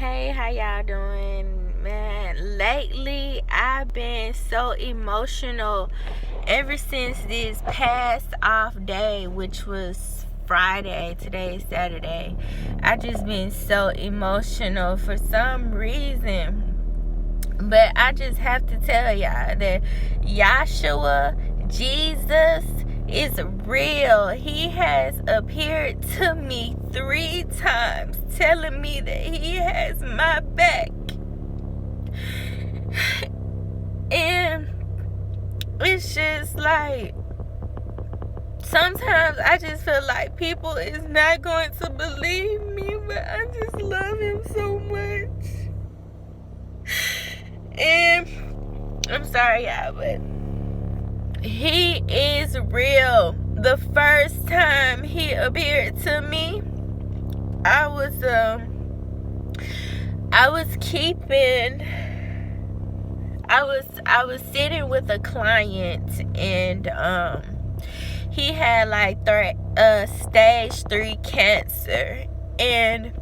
Hey, how y'all doing? Man, lately I've been so emotional ever since this past off day, which was Friday. Today is Saturday. I just been so emotional for some reason. But I just have to tell y'all that Yeshua, Jesus, is real. He has appeared to me 3 times, telling me that he has my back. And it's just like, sometimes I just feel like people is not going to believe me, but I just love him so much. And I'm sorry, y'all, but he is real. The first time he appeared to me, I was sitting with a client, and he had like stage 3 cancer, and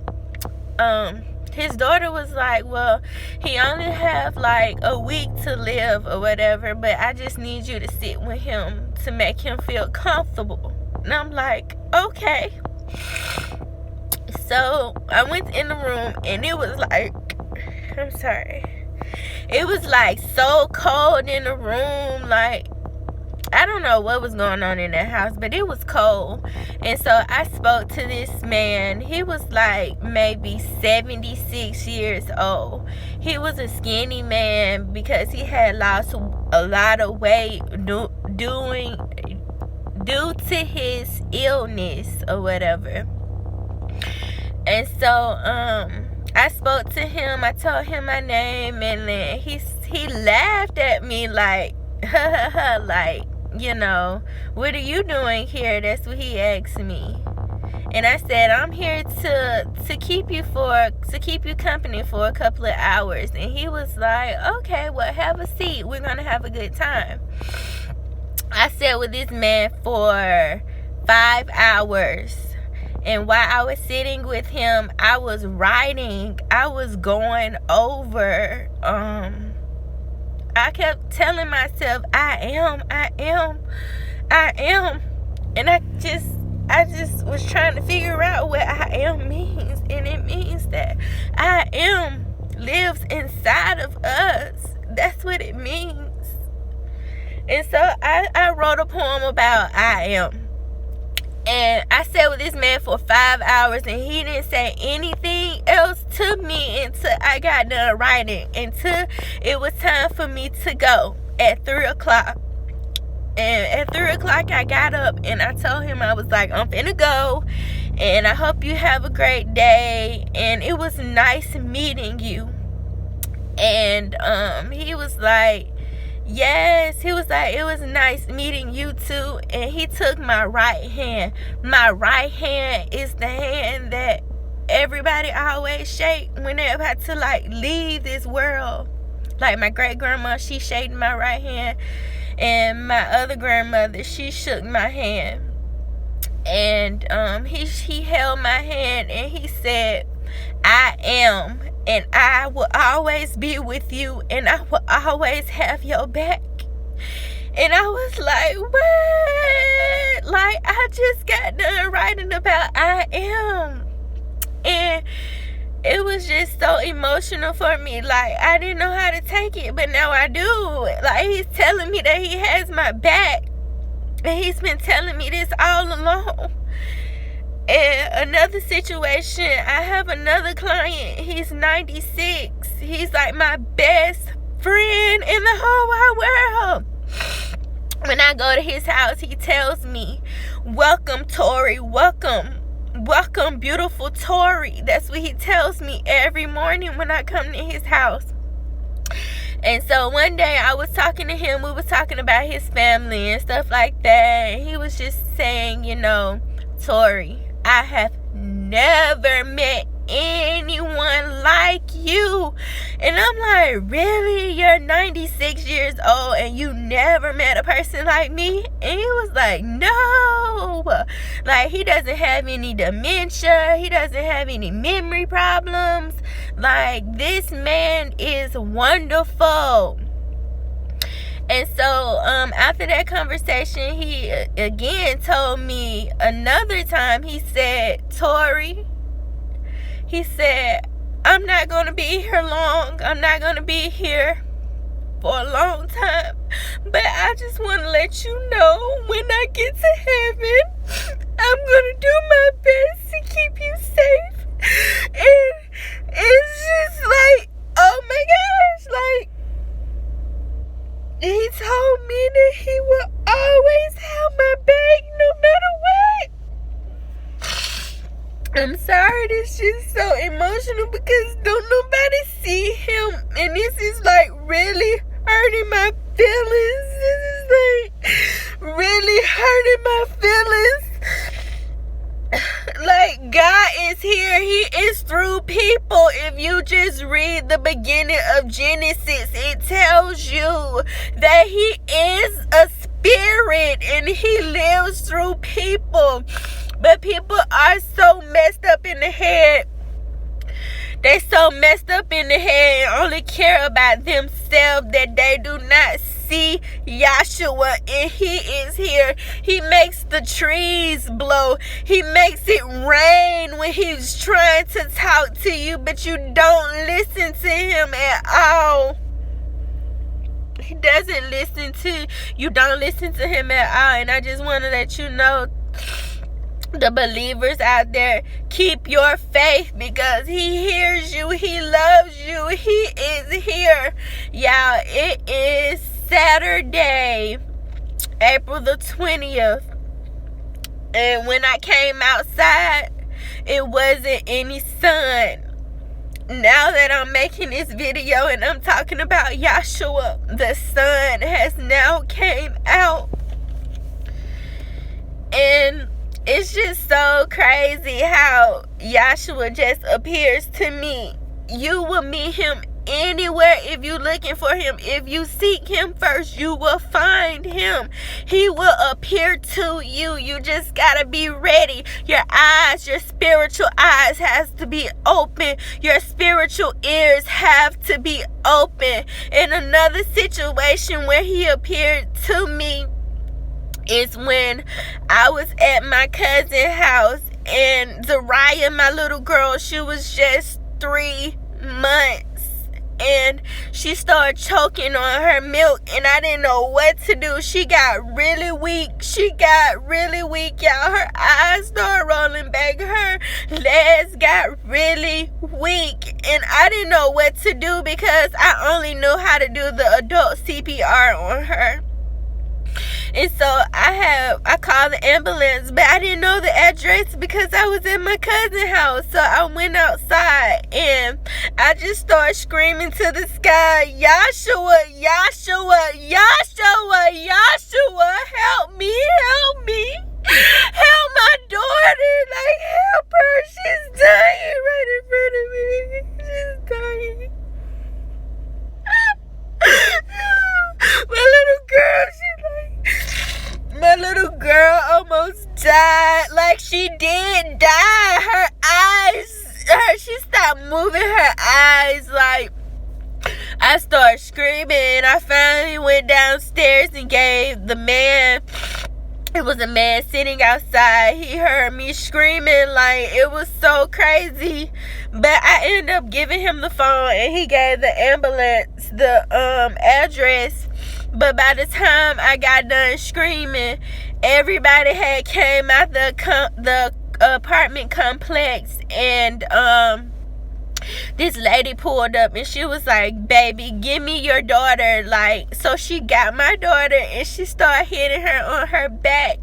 his daughter was like, well, he only have like a week to live or whatever, but I just need you to sit with him to make him feel comfortable. And I'm like, okay. So I went in the room, and it was like, I'm sorry, it was like so cold in the room. Like, I don't know what was going on in that house, but it was cold. And so I spoke to this man. He was like maybe 76 years old. He was a skinny man because he had lost a lot of weight due to his illness or whatever. And so I spoke to him. I told him my name, and then he laughed at me like, like, you know, what are you doing here? That's what he asked me. And I said, I'm here to keep you company for a couple of hours. And he was like, okay, well, have a seat. We're gonna have a good time. I sat with this man for 5 hours. And while I was sitting with him, I was writing. I was going over. I kept telling myself, I am. And I just was trying to figure out what I am means. And it means that I am lives inside of us. That's what it means. And so I wrote a poem about I am. And I sat with this man for 5 hours, and he didn't say anything else to me until I got done writing, until it was time for me to go at 3 o'clock. And at 3 o'clock, I got up, and I told him, I was like, I'm finna go, and I hope you have a great day, and it was nice meeting you. And he was like, yes. He was like, it was nice meeting you too. And he took my right hand. My right hand is the hand that everybody always shake when they're about to like leave this world. Like my great grandma, she shaked my right hand, and my other grandmother, she shook my hand. And he held my hand, and he said, I am, and I will always be with you, and I will always have your back. And I was like, what? Like, I just got done writing about I am. And it was just so emotional for me. Like, I didn't know how to take it, but now I do. Like, he's telling me that he has my back. And he's been telling me this all along. And another situation, I have another client. He's 96. He's like my best friend in the whole wide world. When I go to his house, he tells me, welcome, Tori. Welcome, beautiful Tori. That's what he tells me every morning when I come to his house. And so one day I was talking to him. We were talking about his family and stuff like that. And he was just saying, you know, Tori, I have never met anyone like you. And I'm like, really? You're 96 years old and you never met a person like me? And he was like, no. Like, he doesn't have any dementia. He doesn't have any memory problems. Like, this man is wonderful. And so after that conversation, he again told me another time. He said, Tori, he said, I'm not going to be here long. I'm not going to be here for a long time. But I just want to let you know, when I get to heaven, I'm going to do my best to keep you safe. And it's just like, oh my gosh, like, he told me that he will always have my back no matter what. I'm sorry, this shit's so emotional because don't nobody see him. And this is like really hurting my feelings. This is like really hurting my feelings. Like, God is here. He is through people. If you just read the beginning of Genesis, it tells you that he is a spirit and he lives through people. But people are so messed up in the head. They so messed up in the head and only care about themselves that they do not see Yeshua, and he is here. He makes the trees blow. He makes it rain when he's trying to talk to you, but you don't listen to him at all. He doesn't listen to you. Don't listen to him at all. And I just want to let you know, the believers out there, keep your faith because he hears you. He loves you. He is here. Y'all, it is Saturday, April the 20th. And when I came outside, it wasn't any sun. Now that I'm making this video and I'm talking about Yeshua, the sun has now came out. And it's just so crazy how Yeshua just appears to me. You will meet him anywhere if you're looking for him. If you seek him first, you will find him. He will appear to you. You just gotta be ready. Your eyes, your spiritual eyes has to be open. Your spiritual ears have to be open. In another situation where he appeared to me is when I was at my cousin's house, and Zariah, my little girl, she was just 3 months, and she started choking on her milk, and I didn't know what to do. She got really weak. Y'all. Her eyes started rolling back. Her legs got really weak, and I didn't know what to do because I only knew how to do the adult CPR on her. And so I called the ambulance, but I didn't know the address because I was in my cousin's house. So I went outside and I just started screaming to the sky, Yeshua, Yeshua, Yeshua, Yeshua, help me, help me. Help my daughter, like help her. She's dying right in front of me. She's dying. My little girl almost died. Like, she did die. Her eyes, she stopped moving her eyes. Like, I started screaming. I finally went downstairs and gave the man, it was a man sitting outside. He heard me screaming. Like, it was so crazy. But I ended up giving him the phone, and he gave the ambulance the address. But by the time I got done screaming, everybody had came out the apartment complex, and this lady pulled up and she was like, baby, give me your daughter. Like, so she got my daughter and she started hitting her on her back,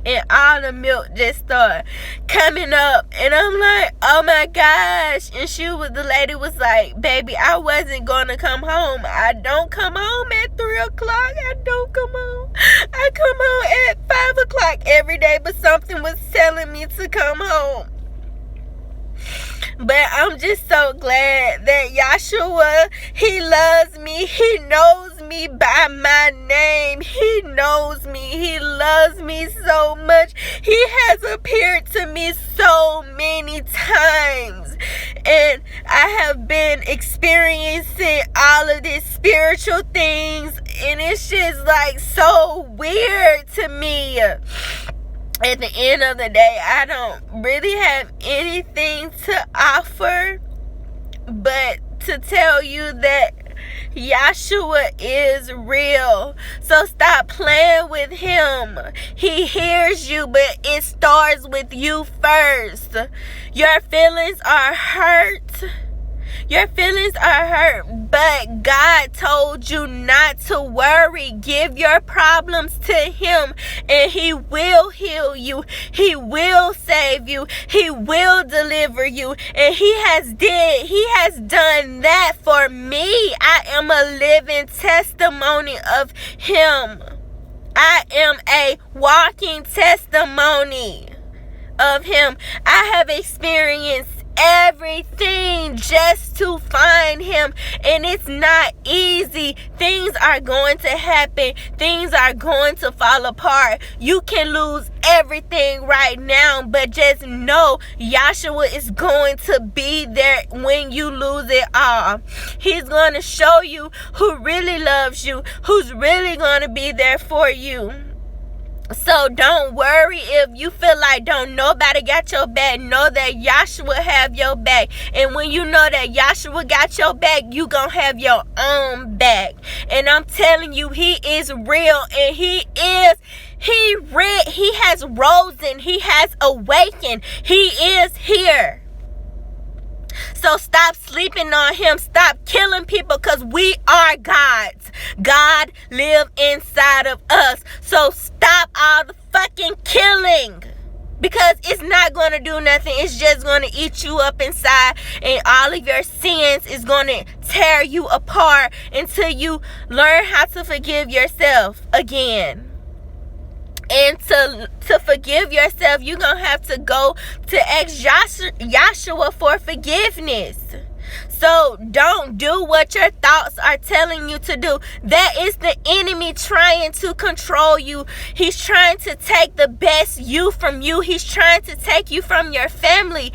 and all the milk just started coming up. And I'm like, oh my gosh. And the lady was like, baby, I wasn't gonna come home. I don't come home at 3 o'clock. I don't come home. I come home at 5 o'clock every day, but something was telling me to come home. But I'm just so glad that Yeshua, he loves me. He knows me by my name. He knows me. He loves me so much. He has appeared to me so many times. And I have been experiencing all of these spiritual things. And it's just like so weird to me. At the end of the day, I don't really have anything to offer but to tell you that Yeshua is real. So stop playing with him. He hears you, but it starts with you first. Your feelings are hurt. Your feelings are hurt, but God told you not to worry. Give your problems to him, and he will heal you. He will save you. He will deliver you. And he has done that for me. I am a living testimony of him. I am a walking testimony of him. I have experienced everything just to find him, and it's not easy. Things are going to happen. Things are going to fall apart. You can lose everything right now, but just know Yeshua is going to be there when you lose it all. He's going to show you who really loves you, who's really going to be there for you. So don't worry if you feel like don't nobody got your back. Know that Yeshua have your back. And when you know that Yeshua got your back, you gonna have your own back. And I'm telling you, he is real, and he has risen. He has awakened. He is here. So stop sleeping on him. Stop killing people, because we are God's. God live inside of us. So stop all the fucking killing, because it's not going to do nothing. It's just going to eat you up inside, and all of your sins is going to tear you apart until you learn how to forgive yourself again. And to forgive yourself, you're going to have to go to ask Yeshua for forgiveness. So don't do what your thoughts are telling you to do. That is the enemy trying to control you. He's trying to take the best you from you. He's trying to take you from your family.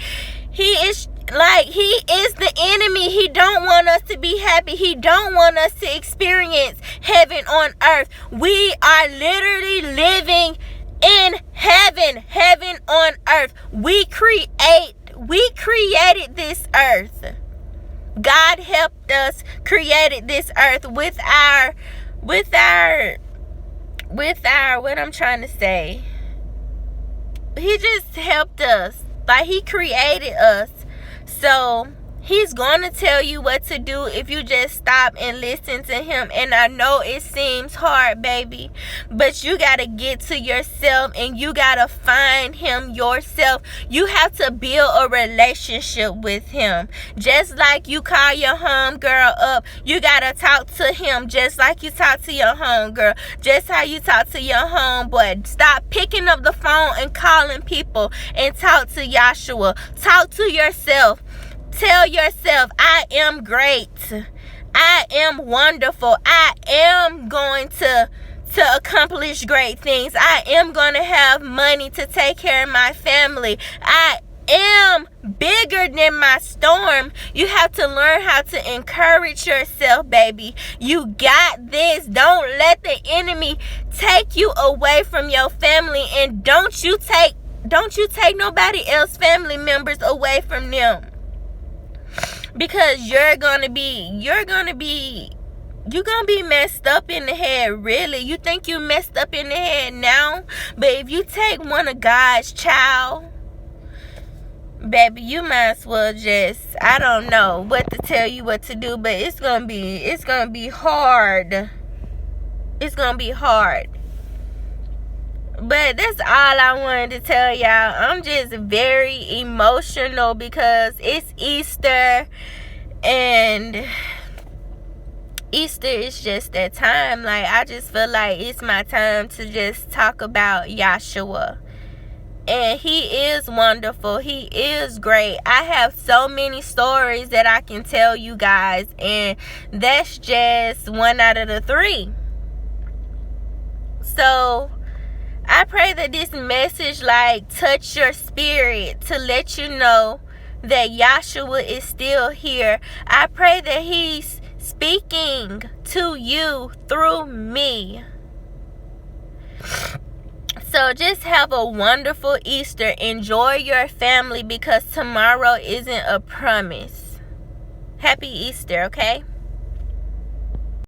He is the enemy. He don't want us to be happy. He don't want us to experience heaven on earth. We are literally living in heaven on earth. We created this earth. God helped us created this earth with our what I'm trying to say. He just helped us. Like, he created us. So he's going to tell you what to do if you just stop and listen to him. And I know it seems hard, baby, but you got to get to yourself, and you got to find him yourself. You have to build a relationship with him. Just like you call your homegirl up, you got to talk to him just like you talk to your homegirl. Just how you talk to your homeboy. Stop picking up the phone and calling people, and talk to Yeshua. Talk to yourself. Tell yourself, I am great. I am wonderful. I am going to accomplish great things. I am going to have money to take care of my family. I am bigger than my storm. You have to learn how to encourage yourself, baby. You got this. Don't let the enemy take you away from your family, and don't you take nobody else family members away from them. Because you're gonna be messed up in the head, really. You think you messed up in the head now, but if you take one of God's child, baby, you might as well just, I don't know what to tell you what to do, but it's gonna be hard. It's gonna be hard. But that's all I wanted to tell y'all. I'm just very emotional because it's Easter, and Easter is just that time. Like, I just feel like it's my time to just talk about Yeshua. And he is wonderful. He is great. I have so many stories that I can tell you guys, and that's just one out of the 3. So I pray that this message touch your spirit to let you know that Yeshua is still here. I pray that he's speaking to you through me. So just have a wonderful Easter. Enjoy your family, because tomorrow isn't a promise. Happy Easter, okay?